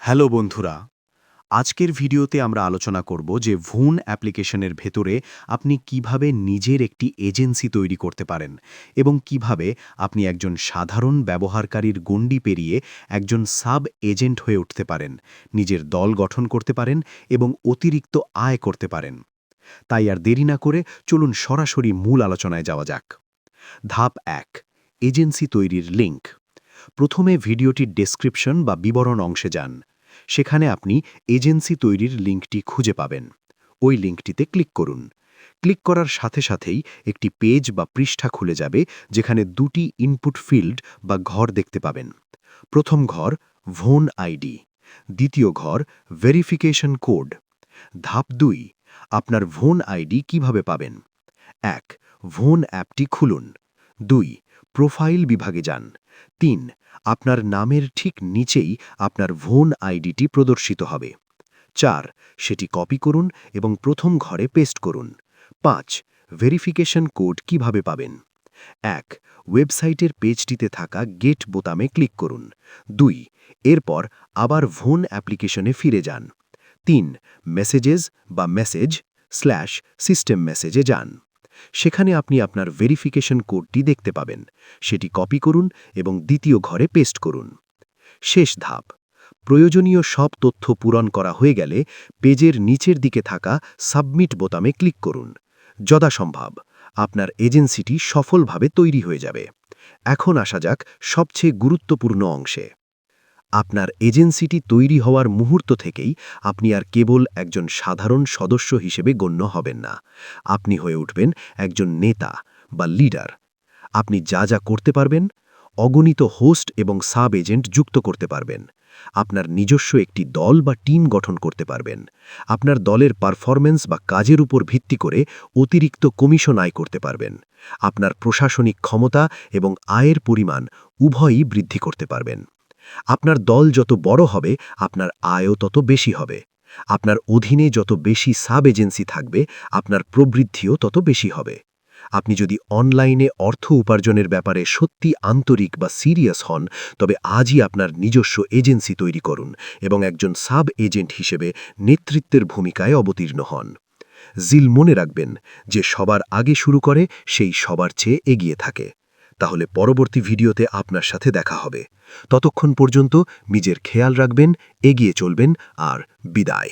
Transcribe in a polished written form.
Hello বন্ধুরা, আজকের ভিডিওতে আমরা আলোচনা করব যে ভুন অ্যাপ্লিকেশনের ভেতরে আপনি কিভাবে নিজের একটি এজেন্সি তৈরি করতে পারেন এবং কিভাবে আপনি একজন সাধারণ ব্যবহারকারীর গণ্ডি পেরিয়ে একজন সাব এজেন্ট হয়ে উঠতে পারেন, নিজের দল গঠন করতে পারেন এবং অতিরিক্ত আয় করতে পারেন। তাই আর দেরি না করে চলুন সরাসরি মূল আলোচনায় যাওয়া যাক। ধাপ ১, এজেন্সি তৈরির লিঙ্ক। প্রথমে ভিডিওটির ডেসক্রিপশন বা বিবরণ অংশে যান। সেখানে আপনি এজেন্সি তৈরির লিঙ্কটি খুঁজে পাবেন। ওই লিঙ্কটিতে ক্লিক করুন। ক্লিক করার সাথে সাথেই একটি পেজ বা পৃষ্ঠা খুলে যাবে, যেখানে দুটি ইনপুট ফিল্ড বা ঘর দেখতে পাবেন। প্রথম ঘর ভোন আইডি, দ্বিতীয় ঘর ভেরিফিকেশন কোড। ধাপ ২, আপনার ভোন আইডি কিভাবে পাবেন। ১, ভোন অ্যাপটি খুলুন। ২, প্রোফাইল বিভাগে যান। ৩, আপনার নামের ঠিক নিচেই আপনার ভোন আইডিটি প্রদর্শিত হবে। ৪, সেটি কপি করুন এবং প্রথম ঘরে পেস্ট করুন। ৫, ভেরিফিকেশন কোড কিভাবে পাবেন। ১, ওয়েবসাইটের পেজটিতে থাকা গেট বোতামে ক্লিক করুন। ২, এরপর আবার ভোন অ্যাপ্লিকেশনে ফিরে যান। ৩, মেসেজেস বা মেসেজ/সিস্টেম মেসেজে যান। সেখানে আপনি আপনার ভেরিফিকেশন কোডটি দেখতে পাবেন। সেটি কপি করুন এবং দ্বিতীয় ঘরে পেস্ট করুন। শেষ ধাপ, প্রয়োজনীয় সব তথ্য পূরণ করা হয়ে গেলে পেজের নিচের দিকে থাকা সাবমিট বোতামে ক্লিক করুন। যথাসম্ভব আপনার এজেন্সিটি সফলভাবে তৈরি হয়ে যাবে। এখন আসা যাক সবচেয়ে গুরুত্বপূর্ণ অংশে। আপনার এজেন্সিটি তৈরি হওয়ার মুহূর্ত থেকেই আপনি আর কেবল একজন সাধারণ সদস্য হিসেবে গণ্য হবেন না। আপনি হয়ে উঠবেন একজন নেতা বা লিডার। আপনি যা যা করতে পারবেন, অগণিত হোস্ট এবং সাব এজেন্ট যুক্ত করতে পারবেন। আপনার নিজস্ব একটি দল বা টিম গঠন করতে পারবেন। আপনার দলের পারফরম্যান্স বা কাজের উপর ভিত্তি করে অতিরিক্ত কমিশন আয় করতে পারবেন। আপনার প্রশাসনিক ক্ষমতা এবং আয়ের পরিমাণ উভয়ই বৃদ্ধি করতে পারবেন। আপনার দল যত বড় হবে, আপনার আয়ও তত বেশি হবে। আপনার অধীনে যত বেশি সাব এজেন্সি থাকবে, আপনার প্রবৃদ্ধিও তত বেশি হবে। আপনি যদি অনলাইনে অর্থ উপার্জনের ব্যাপারে সত্যি আন্তরিক বা সিরিয়াস হন, তবে আজই আপনার নিজস্ব এজেন্সি তৈরি করুন এবং একজন সাব এজেন্ট হিসেবে নেতৃত্বের ভূমিকায় অবতীর্ণ হন। মনে রাখবেন, যে সবার আগে শুরু করে সেই সবার চেয়ে এগিয়ে থাকে। তাহলে পরবর্তী ভিডিওতে আপনার সাথে দেখা হবে। ততক্ষণ পর্যন্ত নিজের খেয়াল রাখবেন, এগিয়ে চলবেন আর বিদায়।